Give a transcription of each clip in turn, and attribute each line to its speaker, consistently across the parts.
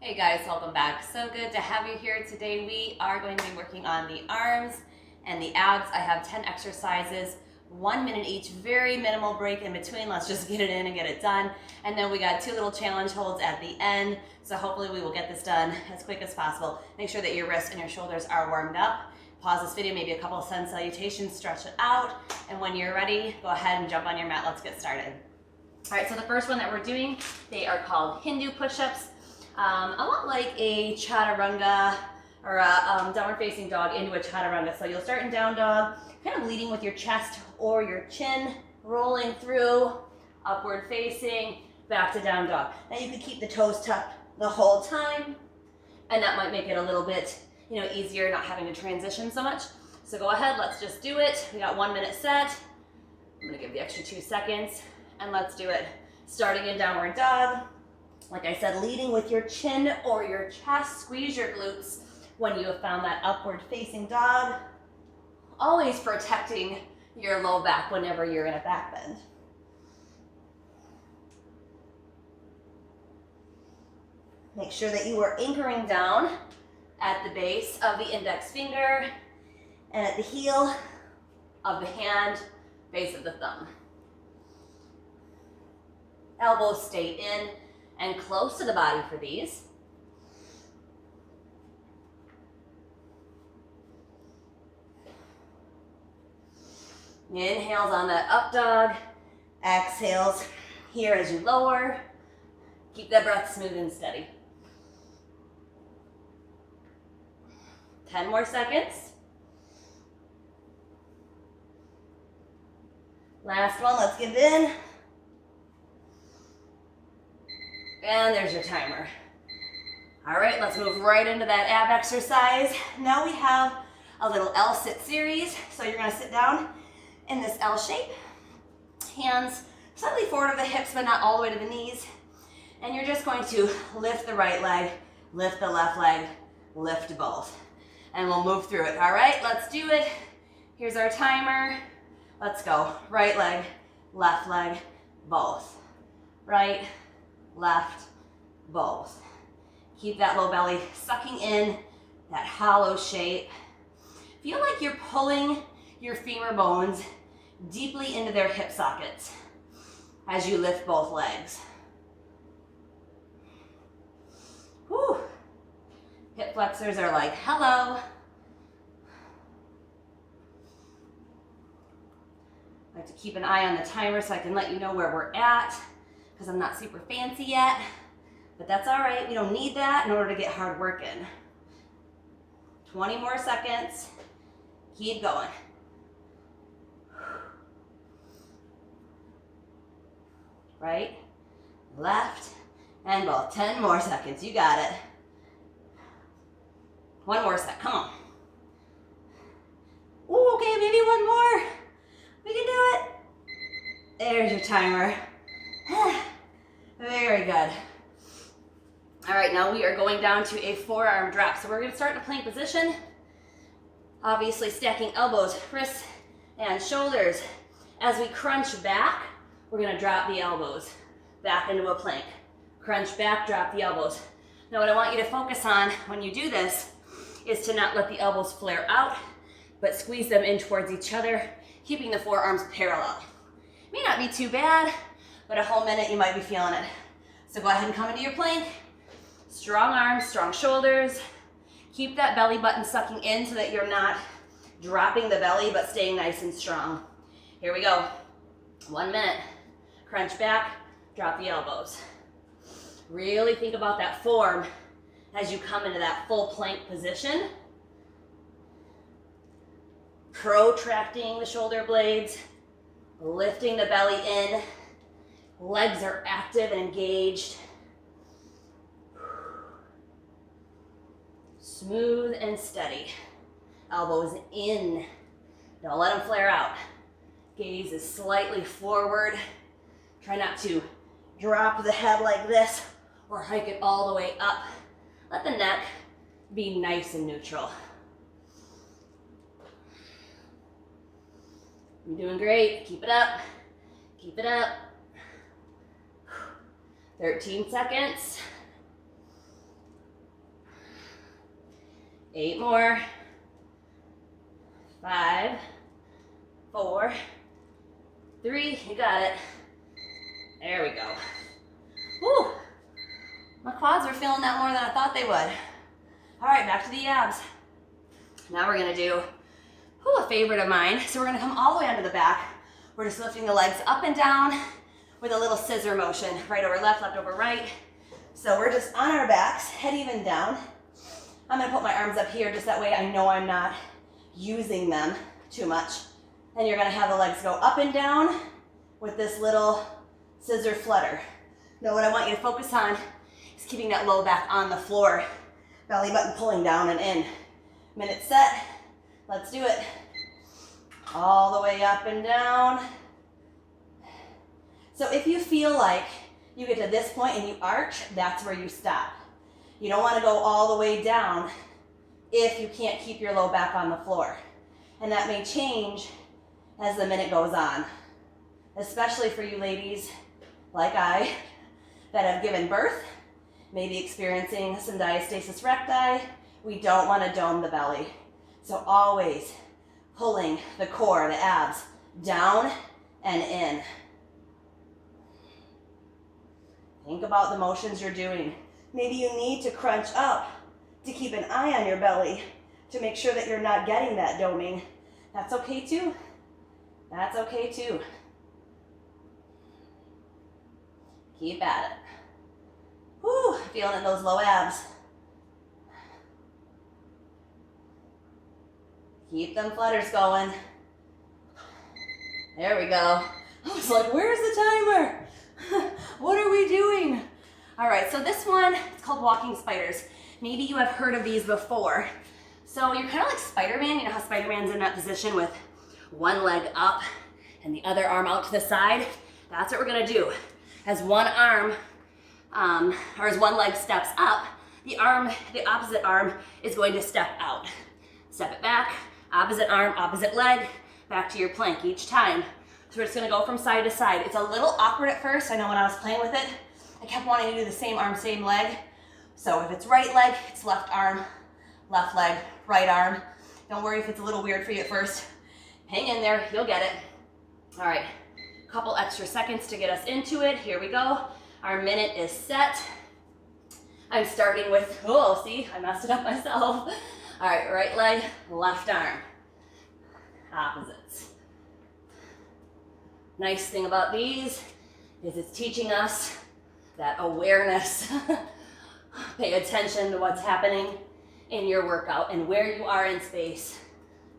Speaker 1: Hey guys, welcome back. So good to have you here. Today we are going to be working on the arms and the abs. I have 10 exercises, 1 minute each, very minimal break in between. Let's just get it in and get it done. And then we got 2 little challenge holds at the end. So hopefully we will get this done as quick as possible. Make sure that your wrists and your shoulders are warmed up. Pause this video, maybe a couple of sun salutations, stretch it out. And when you're ready, go ahead and jump on your mat. Let's get started. All right, so the first one that we're doing, they are called Hindu push-ups. A lot like a chaturanga or a downward facing dog into a chaturanga. So you'll start in down dog, kind of leading with your chest or your chin, rolling through, upward facing, back to down dog. Now you can keep the toes tucked the whole time, and that might make it a little bit, easier not having to transition so much. So go ahead, let's just do it. We got 1 minute set. I'm gonna give the extra 2 seconds, and let's do it. Starting in downward dog. Like I said, leading with your chin or your chest, squeeze your glutes when you have found that upward facing dog. Always protecting your low back whenever you're in a back bend. Make sure that you are anchoring down at the base of the index finger and at the heel of the hand, base of the thumb. Elbows stay in and close to the body for these. Inhales on that up dog, exhales here as you lower. Keep that breath smooth and steady. 10 more seconds. Last one, let's give in. And there's your timer. All right, let's move right into that ab exercise. Now we have a little LSIT series. So you're gonna sit down in this L shape. Hands slightly forward of the hips, but not all the way to the knees. And you're just going to lift the right leg, lift the left leg, lift both. And we'll move through it. All right, let's do it. Here's our timer. Let's go. Right leg, both. Right, left, both. Keep that low belly sucking in, that hollow shape. Feel like you're pulling your femur bones deeply into their hip sockets as you lift both legs. Whew. Hip flexors are like, hello. I like to keep an eye on the timer so I can let you know where we're at, because I'm not super fancy yet, but that's all right. We don't need that in order to get hard work in. 20 more seconds. Keep going. Right, left, and both. 10 more seconds. You got it. 1 more sec. Come on. Ooh, okay, maybe 1 more. We can do it. There's your timer. Very good. All right, now we are going down to a forearm drop. So we're going to start in a plank position. Obviously stacking elbows, wrists, and shoulders. As we crunch back, we're going to drop the elbows back into a plank. Crunch back, drop the elbows. Now what I want you to focus on when you do this is to not let the elbows flare out, but squeeze them in towards each other, keeping the forearms parallel. May not be too bad, but a whole minute you might be feeling it. So go ahead and come into your plank. Strong arms, strong shoulders. Keep that belly button sucking in so that you're not dropping the belly, but staying nice and strong. Here we go. 1 minute. Crunch back, drop the elbows. Really think about that form as you come into that full plank position. Protracting the shoulder blades, lifting the belly in. Legs are active and engaged. Smooth and steady. Elbows in. Don't let them flare out. Gaze is slightly forward. Try not to drop the head like this or hike it all the way up. Let the neck be nice and neutral. You're doing great. Keep it up. Keep it up. 13 seconds. 8 more. 5, 4, 3, you got it. There we go. Woo! My quads are feeling that more than I thought they would. All right, back to the abs. Now we're gonna do a favorite of mine. So we're gonna come all the way onto the back. We're just lifting the legs up and down with a little scissor motion, right over left, left over right. So we're just on our backs, head even down. I'm gonna put my arms up here just that way I know I'm not using them too much. And you're gonna have the legs go up and down with this little scissor flutter. Now what I want you to focus on is keeping that low back on the floor. Belly button pulling down and in. Minute set, let's do it. All the way up and down. So if you feel like you get to this point and you arch, that's where you stop. You don't want to go all the way down if you can't keep your low back on the floor. And that may change as the minute goes on, especially for you ladies like I that have given birth, maybe experiencing some diastasis recti. We don't want to dome the belly. So always pulling the core, the abs, down and in. Think about the motions you're doing. Maybe you need to crunch up to keep an eye on your belly to make sure that you're not getting that doming. That's okay too. That's okay too. Keep at it. Whew, feeling those low abs. Keep them flutters going. There we go. I was like, where's the timer? What are we doing? All right, so this one, it's called walking spiders. Maybe you have heard of these before. So you're kind of like Spider-Man. You know how Spider-Man's in that position with one leg up and the other arm out to the side? That's what we're gonna do. As one arm, or as one leg steps up, the opposite arm is going to step out. Step it back, opposite arm, opposite leg, back to your plank each time. So we're just gonna go from side to side. It's a little awkward at first. I know when I was playing with it, I kept wanting to do the same arm, same leg. So if it's right leg, it's left arm, left leg, right arm. Don't worry if it's a little weird for you at first. Hang in there, you'll get it. All right, a couple extra seconds to get us into it. Here we go. Our minute is set. I'm starting with, oh, see, I messed it up myself. All right, right leg, left arm. Opposites. Nice thing about these is it's teaching us that awareness. Pay attention to what's happening in your workout and where you are in space.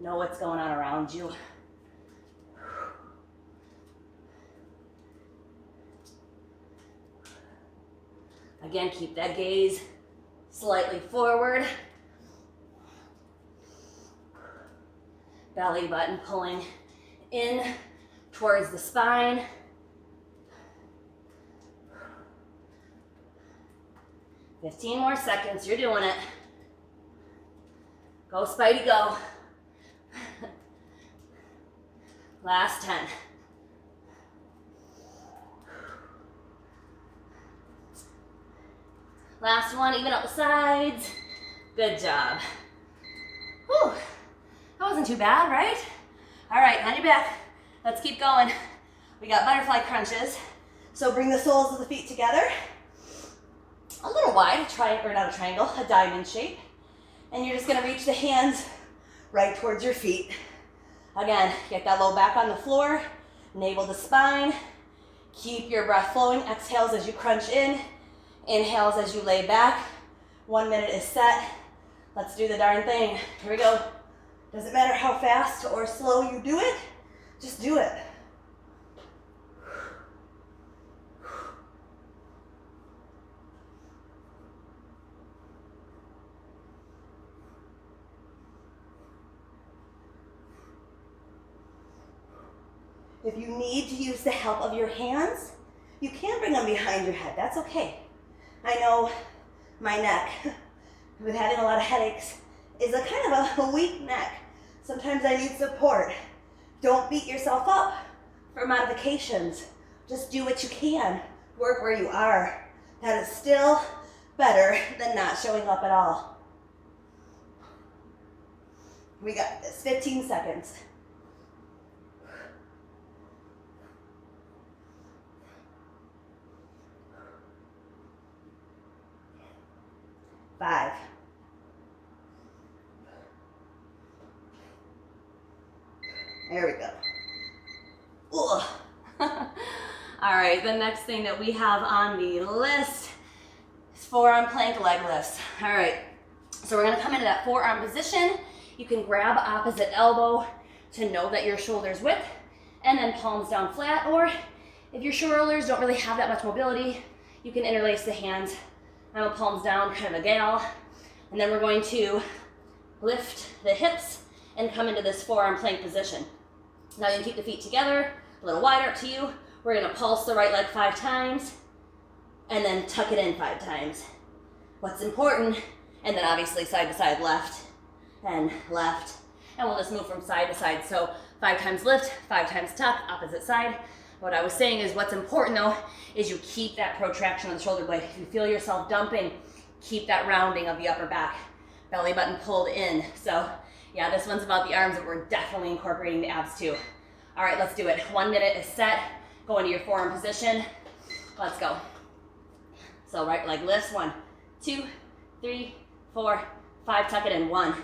Speaker 1: Know what's going on around you. Again, keep that gaze slightly forward. Belly button pulling in towards the spine. "15 more seconds, you're doing it. Go, Spidey, go." Last 10. Last one, even up the sides. Good job. Whew. That wasn't too bad, right? All right, on your back. Let's keep going. We got butterfly crunches. So bring the soles of the feet together. A little wide, or not a triangle, a diamond shape. And you're just gonna reach the hands right towards your feet. Again, get that low back on the floor, navel to spine. Keep your breath flowing. Exhales as you crunch in, inhales as you lay back. 1 minute is set. Let's do the darn thing. Here we go. Doesn't matter how fast or slow you do it, just do it. If you need to use the help of your hands, you can bring them behind your head. That's okay. I know my neck, with having a lot of headaches, is a kind of a weak neck. Sometimes I need support. Don't beat yourself up for modifications. Just do what you can. Work where you are. That is still better than not showing up at all. We got this, 15 seconds. 5. There we go. All right, the next thing that we have on the list is forearm plank leg lifts. All right, so we're gonna come into that forearm position. You can grab opposite elbow to know that your shoulder's width, and then palms down flat, or if your shoulders don't really have that much mobility, you can interlace the hands. I'm a palms down kind of a gal. And then we're going to lift the hips and come into this forearm plank position. Now you can keep the feet together, a little wider, up to you. We're gonna pulse the right leg 5 times, and then tuck it in 5 times. What's important, and then obviously side to side, left, and we'll just move from side to side. So 5 times lift, 5 times tuck, opposite side. What I was saying is what's important though, is you keep that protraction on the shoulder blade. If you feel yourself dumping, keep that rounding of the upper back, belly button pulled in. So yeah, this one's about the arms, but we're definitely incorporating the abs too. All right, let's do it. 1 minute is set. Go into your forearm position. Let's go. So right leg lifts, 1, 2, 3, 4, 5, tuck it in, 1,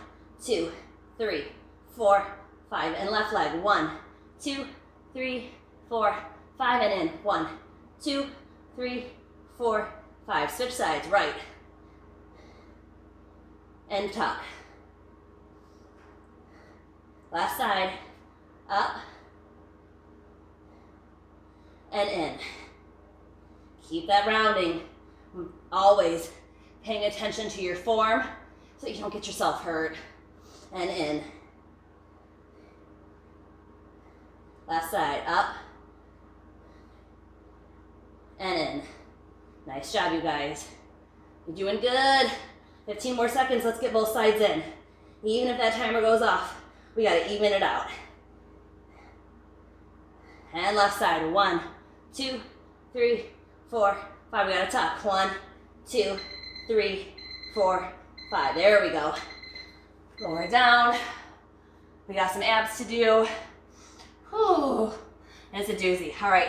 Speaker 1: 2, 3, 4, 5, and left leg, 1, 2, 3, 4, 5, and in, 1, 2, 3, 4, 5. Switch sides, right, and tuck. Last side, up, and in. Keep that rounding, always paying attention to your form so you don't get yourself hurt, and in. Last side, up, and in. Nice job, you guys. You're doing good. 15 more seconds, let's get both sides in. Even if that timer goes off, we gotta even it out. And left side, 1, 2, 3, 4, 5. We gotta tuck, 1, 2, 3, 4, 5. There we go. Lower down. We got some abs to do. Whew. It's a doozy. All right,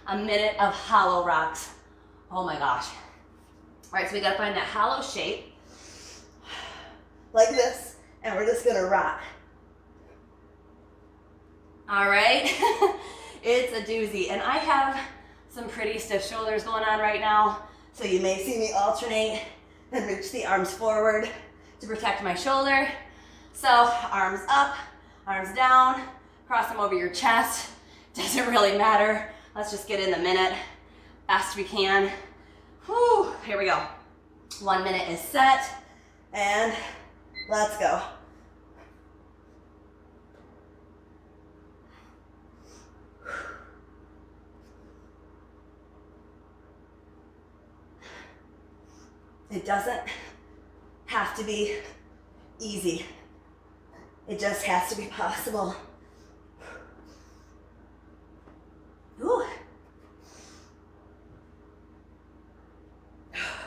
Speaker 1: a minute of hollow rocks. Oh my gosh. All right, so we gotta find that hollow shape, like this, and we're just gonna rock. All right, it's a doozy, and I have some pretty stiff shoulders going on right now, so you may see me alternate and reach the arms forward to protect my shoulder. So arms up, arms down, cross them over your chest. Doesn't really matter. Let's just get in the minute, best we can. Whew, here we go. 1 minute is set, and let's go. It doesn't have to be easy. It just has to be possible. Ooh.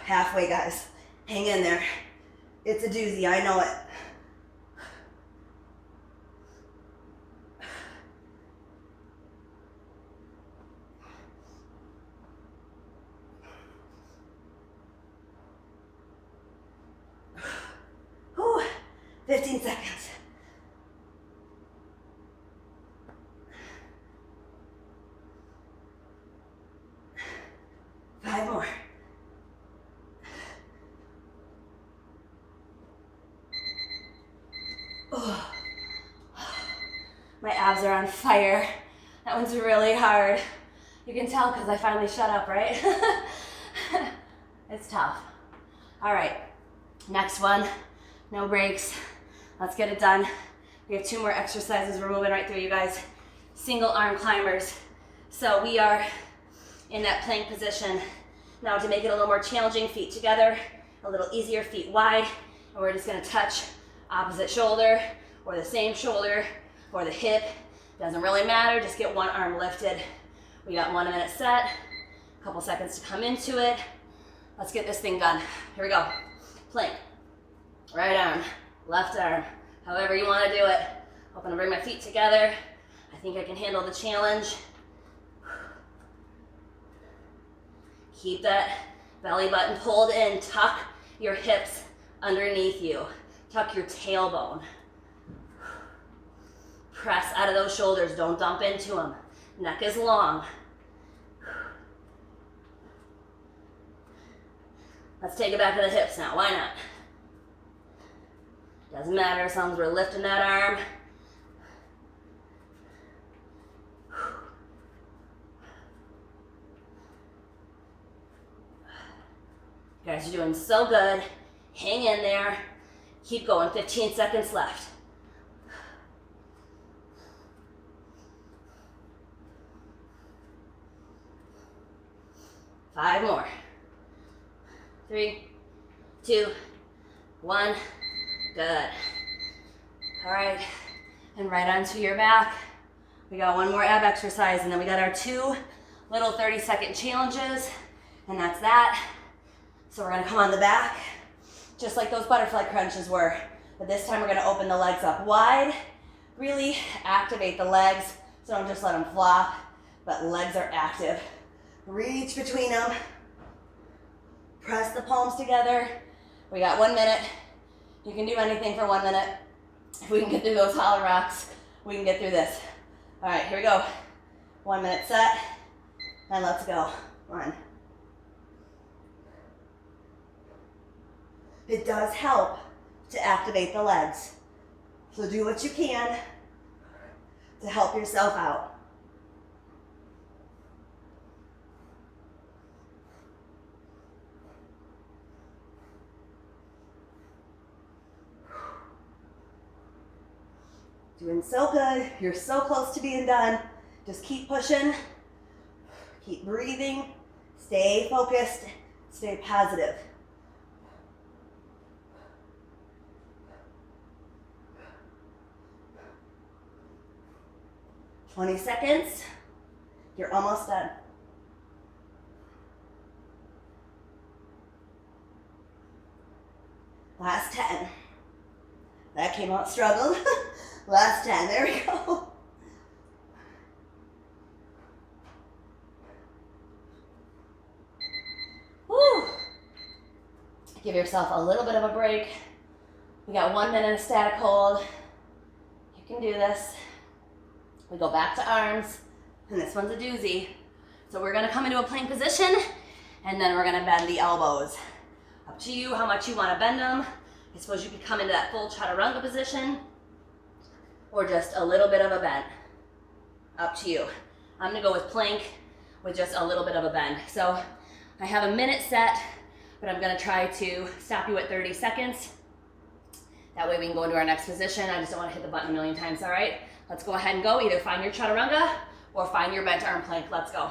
Speaker 1: Halfway, guys. Hang in there. It's a doozy, I know it. Whew. 15 seconds. More. Oh. My abs are on fire. That one's really hard. You can tell because I finally shut up, right? It's tough. All right, next one, no breaks. Let's get it done. We have 2 more exercises. We're moving right through, you guys. Single arm climbers. So we are in that plank position. Now to make it a little more challenging, feet together, a little easier, feet wide, and we're just gonna touch opposite shoulder, or the same shoulder, or the hip. Doesn't really matter, just get one arm lifted. We got 1 minute set, a couple seconds to come into it. Let's get this thing done. Here we go. Plank, right arm, However you want to do it. I'm gonna bring my feet together. I think I can handle the challenge. Keep that belly button pulled in. Tuck your hips underneath you. Tuck your tailbone. Press out of those shoulders. Don't dump into them. Neck is long. Let's take it back to the hips now. Why not? Doesn't matter as long as we're lifting that arm. You guys are doing so good. Hang in there. Keep going. 15 seconds left. Five more. 3, 2, 1. Good. All right. And right onto your back. We got one more ab exercise, and then we got our 2 little 30-second challenges, and that's that. So we're gonna come on the back, just like those butterfly crunches were, but this time we're gonna open the legs up wide, really activate the legs, so don't just let them flop, but legs are active. Reach between them, press the palms together. We got 1 minute. You can do anything for 1 minute. If we can get through those hollow rocks, we can get through this. All right, here we go. 1 minute set, and let's go. 1. It does help to activate the legs. So do what you can to help yourself out. Doing so good. You're so close to being done. Just keep pushing. Keep breathing. Stay focused. Stay positive. 20 seconds. You're almost done. Last 10. That came out struggled. Last 10, there we go. Woo. Give yourself a little bit of a break. We got 1 minute of static hold. You can do this. We go back to arms, and this one's a doozy. So we're gonna come into a plank position, and then we're gonna bend the elbows. Up to you how much you wanna bend them. I suppose you could come into that full chaturanga position, or just a little bit of a bend. Up to you. I'm gonna go with plank with just a little bit of a bend. So I have a minute set, but I'm gonna try to stop you at 30 seconds. That way we can go into our next position. I just don't wanna hit the button a million times, all right? Let's go ahead and go. Either find your chaturanga or find your bent arm plank. Let's go.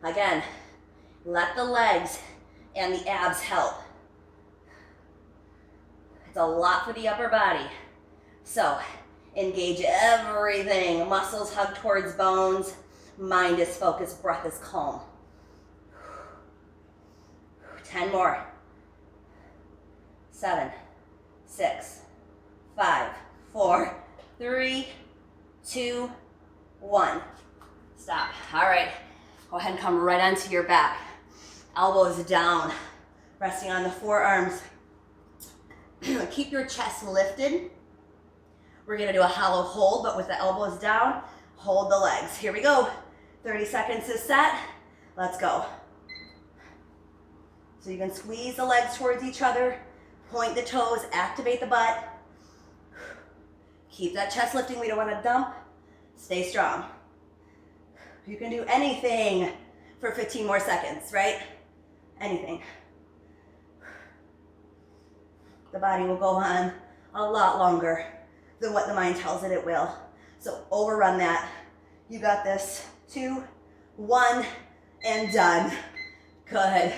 Speaker 1: Again, let the legs and the abs help. It's a lot for the upper body. So engage everything. Muscles hug towards bones. Mind is focused. Breath is calm. 10 more. 7, 6, 5, 4, 3, 2, 1. Stop. All right. Go ahead and come right onto your back. Elbows down. Resting on the forearms. Keep your chest lifted. We're going to do a hollow hold, but with the elbows down, hold the legs. Here we go. 30 seconds is set. Let's go. So you can squeeze the legs towards each other. Point the toes, activate the butt. Keep that chest lifting. We don't want to dump. Stay strong. You can do anything for 15 more seconds, right? Anything. The body will go on a lot longer than what the mind tells it will. So overrun that. You got this. 2, 1, and done. Good.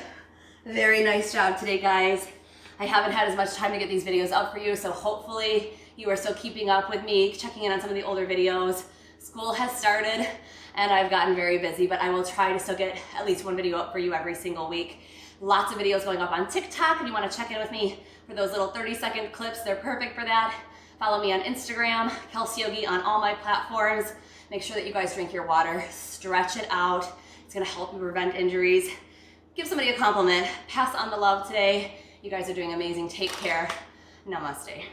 Speaker 1: Very nice job today, guys. I haven't had as much time to get these videos up for you, so hopefully you are still keeping up with me, checking in on some of the older videos. School has started and I've gotten very busy, but I will try to still get at least one video up for you every single week. Lots of videos going up on TikTok. If you want to check in with me for those little 30-second clips, they're perfect for that. Follow me on Instagram, Kelsey Yogi on all my platforms. Make sure that you guys drink your water, stretch it out. It's gonna help you prevent injuries. Give somebody a compliment, pass on the love today. You guys are doing amazing. Take care. Namaste.